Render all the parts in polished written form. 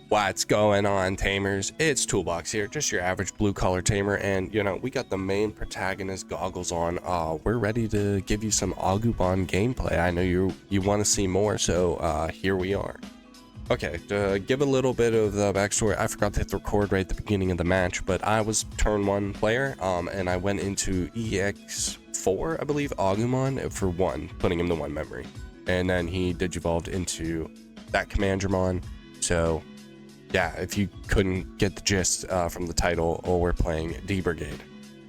What's going on, tamers? It's Toolbox here, just your average blue collar tamer, and you know, we got the main protagonist goggles on. We're ready to give you some AGUBOND gameplay. I know you want to see more, so here we are. Okay, to give a little bit of the backstory, I forgot to hit the record right at the beginning of the match, but I was turn 1 player, and I went into EX4, I believe, AGUBOND for 1, putting him to 1 memory. And then he digivolved into that Commandramon, so yeah, if you couldn't get the gist from the title, we're playing D-BRIGADE.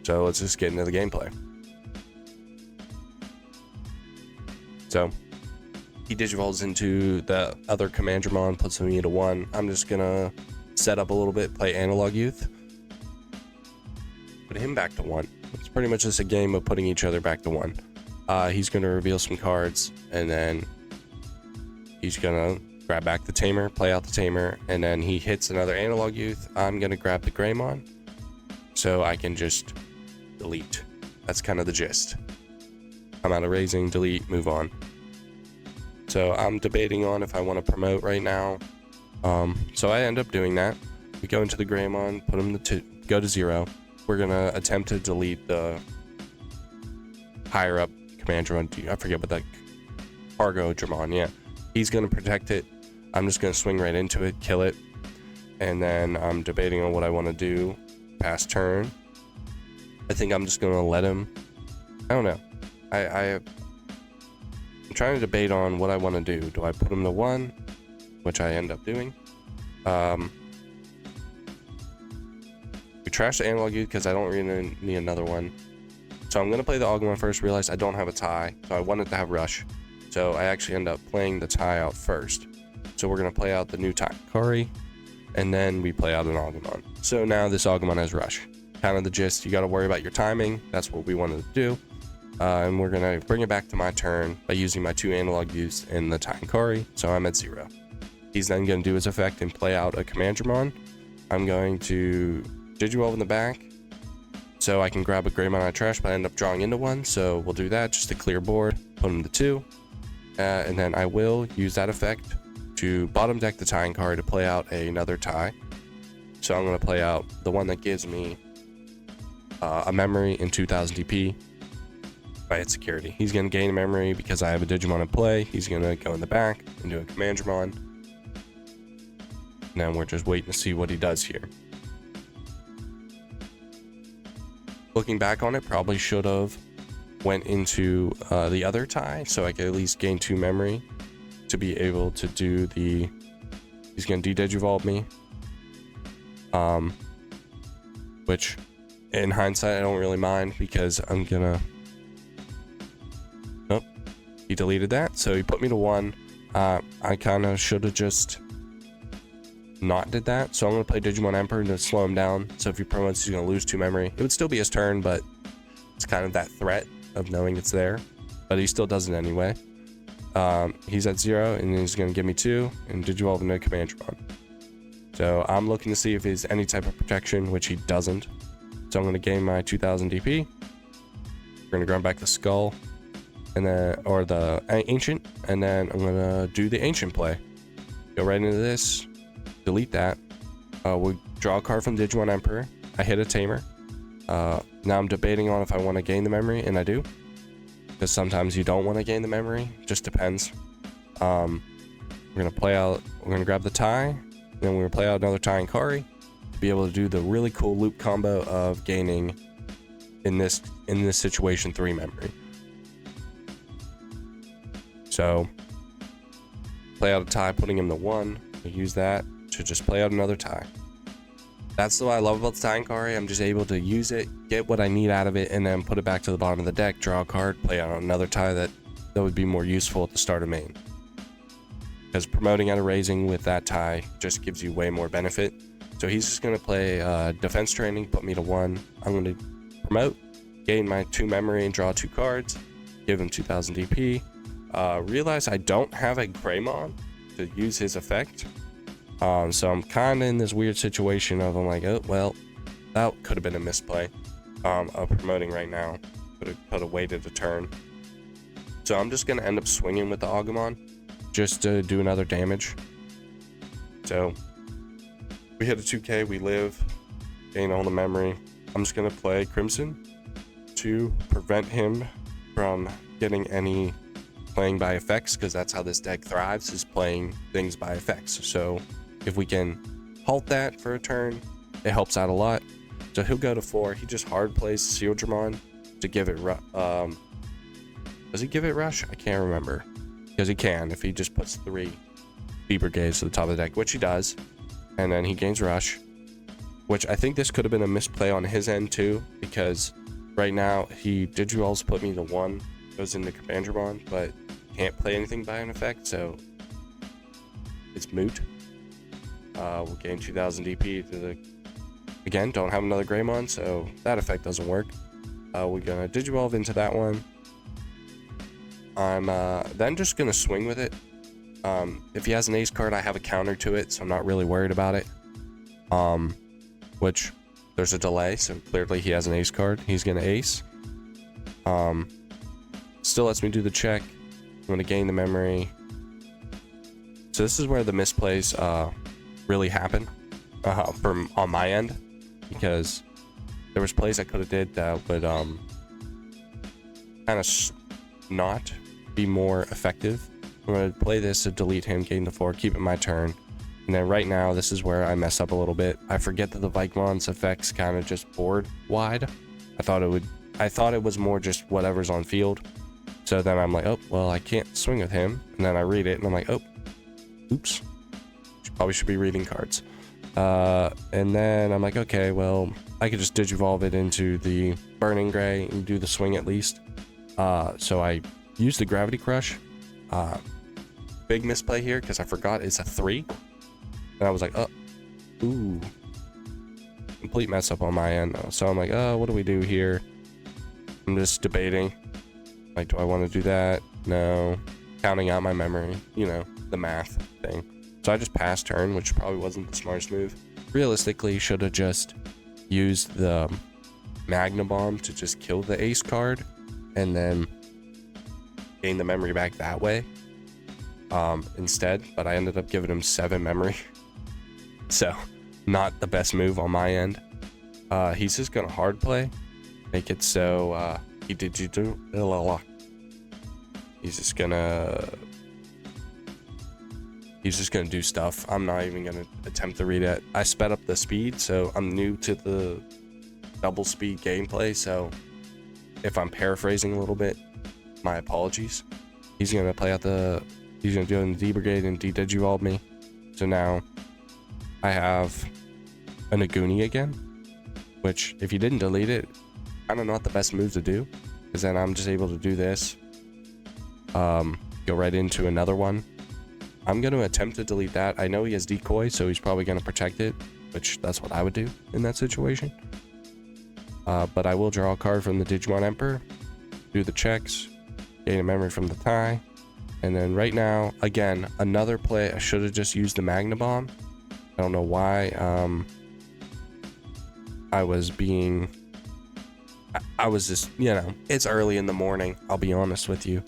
So let's just get into the gameplay. So he digivolves into the other Commandramon, puts me into 1. I'm just gonna set up a little bit, play Analog Youth, put him back to 1. It's pretty much just a game of putting each other back to 1. He's gonna reveal some cards, and then he's gonna grab back the tamer, play out the tamer, and then he hits another Analog Youth. I'm gonna grab the Greymon so I can just delete. That's kind of the gist. I'm out of raising, delete, move on. So I'm debating on if I want to promote right now. So I end up doing that. We go into the Greymon, put him to go to 0. We're gonna attempt to delete the higher up Commandramon. I forget what that Cargo Dramon, yeah. He's gonna protect it. I'm just gonna swing right into it, kill it, and then I'm debating on what I want to do past turn. I think I'm just gonna let him. I don't know. I'm trying to debate on what I want to do. Do I put him to 1, which I end up doing? We trash the Analog Youth because I don't really need another one. So I'm gonna play the AGUBOND first. Realize I don't have a tie, so I wanted to have Rush. So I actually end up playing the tie out first. So we're gonna play out the new Kari, and then we play out an AGUBOND. So now this AGUBOND has Rush. Kind of the gist. You got to worry about your timing. That's what we wanted to do. And we're gonna bring it back to my turn by using my 2 Analog Youths in the Kari. So I'm at 0. He's then gonna do his effect and play out a Commandramon. I'm going to Digivolve in the back, so I can grab a Greymon out of trash, but I end up drawing into 1. So we'll do that just to clear board. Put him to 2, and then I will use that effect to bottom deck the tying card to play out another tie. So I'm going to play out the one that gives me a memory in 2000 DP by its security. He's going to gain a memory because I have a Digimon in play. He's going to go in the back and do a Commandramon. And then we're just waiting to see what he does here. Looking back on it, probably should have went into the other tie so I could at least gain 2 memory to be able to do the. He's gonna de-digivolve me, which in hindsight I don't really mind because I'm gonna. Nope, he deleted that, so he put me to 1. I kind of should have just not did that, so I'm gonna play Digimon Emperor to slow him down. So if he promotes, he's gonna lose 2 memory. It would still be his turn, but it's kind of that threat of knowing it's there, but he still does it anyway. He's at 0, and he's going to give me 2 and digivolve into Commandramon. So I'm looking to see if he's any type of protection, which he doesn't. So I'm going to gain my 2000 DP. We're going to grab back the Skull, and then or the Ancient, and then I'm going to do the Ancient play. Go right into this, delete that. We draw a card from Digimon Emperor. I hit a Tamer. Now I'm debating on if I want to gain the memory, and I do. Because sometimes you don't want to gain the memory. Just depends. We're gonna play out. We're gonna grab the tie, then we're gonna play out another tie and Kari to be able to do the really cool loop combo of gaining in this situation 3 memory. So play out a tie, putting him to 1. We use that to just play out another tie. That's what I love about the tying Kari. I'm just able to use it, get what I need out of it, and then put it back to the bottom of the deck, draw a card, play out another tie that would be more useful at the start of main. Because promoting out of raising with that tie just gives you way more benefit. So he's just going to play defense training, put me to 1. I'm going to promote, gain my 2 memory and draw 2 cards, give him 2000 DP. Realize I don't have a Greymon to use his effect. So I'm kind of in this weird situation of I'm like, oh, well, that could have been a misplay of promoting right now. Could have waited a turn. So I'm just going to end up swinging with the AGUBOND just to do another damage. So We hit a 2K, we live, gain all the memory. I'm just gonna play Crimson to prevent him from getting any playing by effects, because that's how this deck thrives, is playing things by effects. So if we can halt that for a turn, it helps out a lot. So he'll go to 4. He just hard plays Sealdramon to give it does he give it rush? I can't remember, because he can if he just puts 3 D-Brigades to the top of the deck, which he does, and then he gains rush, which I think this could have been a misplay on his end too, because right now he Digivolves put me to 1, goes into Commandramon, but can't play anything by an effect, so it's moot. We'll gain 2000 DP to the, again, don't have another Greymon, so that effect doesn't work. We're gonna Digivolve into that one. I'm then just gonna swing with it. If he has an ace card, I have a counter to it, so I'm not really worried about it. Which there's a delay, so clearly he has an ace card. He's gonna ace. Still lets me do the check. I'm gonna gain the memory. So this is where the misplays really happen from on my end, because there was plays I could have did that would kind of not be more effective. I'm gonna play this to delete him, gain the 4, keep it my turn. And then right now, this is where I mess up a little bit. I forget that the Vikmon's effects kind of just board wide. I thought it was more just whatever's on field. So then I'm like, oh, well, I can't swing with him. And then I read it and I'm like, oh, oops. Probably should be reading cards. And then I'm like, okay, well, I could just Digivolve it into the Burning Gray and do the swing at least. So I used the Gravity Crush. Big misplay here because I forgot it's a 3. And I was like, oh, ooh. Complete mess up on my end. So I'm like, oh, what do we do here? I'm just debating. Like, do I want to do that? No. Counting out my memory, you know, the math thing. So I just passed turn, which probably wasn't the smartest move. Realistically, should have just used the Magna Bomb to just kill the ace card and then gain the memory back that way instead. But I ended up giving him 7 memory. So not the best move on my end. He's just going to hard play. Make it so he's just gonna do stuff. I'm not even gonna attempt to read it. I sped up the speed, so I'm new to the double speed gameplay, so if I'm paraphrasing a little bit, my apologies. He's gonna play out he's gonna do it in the D-Brigade and de-Digivolve me. So now I have a Naguni again, which if you didn't delete it, I don't know what the best move to do, because then I'm just able to do this, go right into another one. I'm going to attempt to delete that. I know he has decoy, so he's probably going to protect it, which that's what I would do in that situation. But I will draw a card from the Digimon Emperor, do the checks, gain a memory from the tie, and then right now, again, another play. I should have just used the Magna Bomb. I don't know why I was just, you know, it's early in the morning, I'll be honest with you.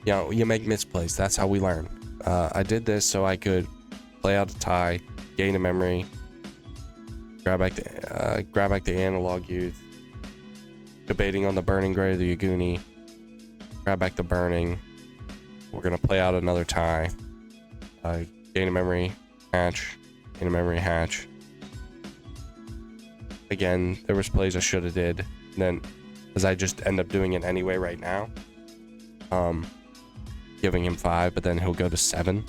You know, you make misplays. That's how we learn. I did this so I could play out a tie, gain a memory, grab back the Analog Youth, debating on the Burning Gray or the Yaguni, grab back the Burning. We're gonna play out another tie, gain a memory, hatch, gain a memory, hatch. Again, there was plays I should have did. And then, as I just end up doing it anyway right now, giving him 5, but then he'll go to 7.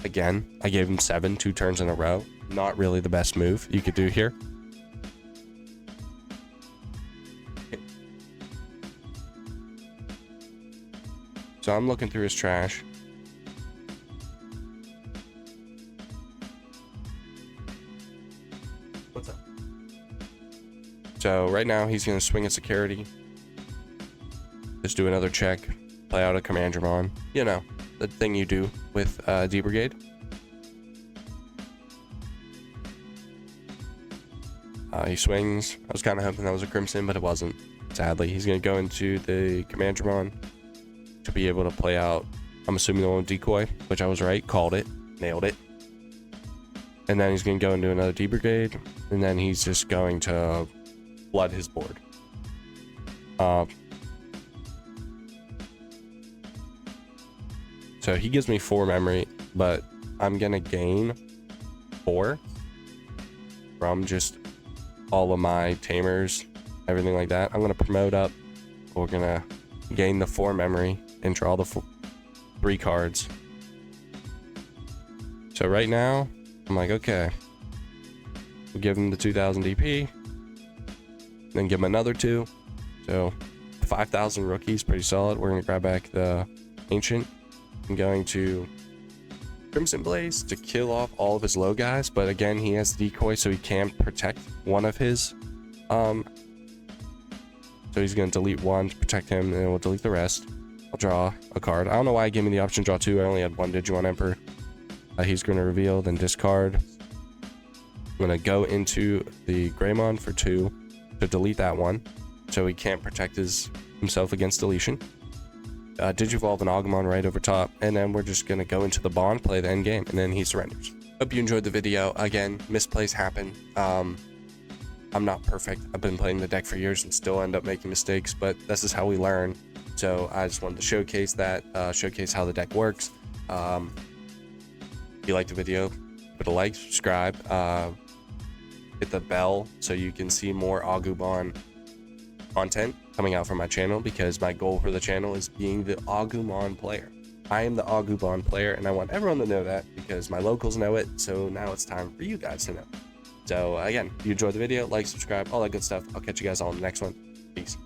Again, I gave him 7 2 turns in a row. Not really the best move you could do here. So I'm looking through his trash. What's up? So right now he's going to swing a security. Just do another check. Play out a Commandramon. You know, the thing you do with D-Brigade. He swings. I was kind of hoping that was a Crimson, but it wasn't. Sadly, he's going to go into the Commandramon to be able to play out, I'm assuming, the one with decoy, which I was right. Called it. Nailed it. And then he's going to go into another D-Brigade, and then he's just going to flood his board. So he gives me 4 memory, but I'm going to gain 4 from just all of my tamers, everything like that. I'm going to promote up. We're going to gain the 4 memory and draw the 3 cards. So right now, I'm like, okay, we'll give him the 2000 DP, then give him another 2. So 5,000 rookies, pretty solid. We're going to grab back the Ancient. I'm going to Crimson Blaze to kill off all of his low guys, but again, he has decoy, so he can't protect one of his. So he's going to delete 1 to protect him, and then we'll delete the rest. I'll draw a card. I don't know why he gave me the option to draw 2. I only had 1 Digimon Emperor. He's going to reveal, then discard. I'm going to go into the Greymon for 2 to delete that one, so he can't protect himself against deletion. Digivolve an Agumon right over top, and then we're just going to go into the bond, play the end game, and then he surrenders. Hope you enjoyed the video. Again, misplays happen. I'm not perfect. I've been playing the deck for years and still end up making mistakes, but this is how we learn. So I just wanted to showcase that, showcase how the deck works. If you liked the video, give it a like, subscribe, hit the bell so you can see more Agubon content coming out from my channel, because my goal for the channel is being the Agumon player. I am the Agubon player, and I want everyone to know that because my locals know it, so now it's time for you guys to know. So again, if you enjoyed the video, like, subscribe, all that good stuff. I'll catch you guys all in the next one. Peace.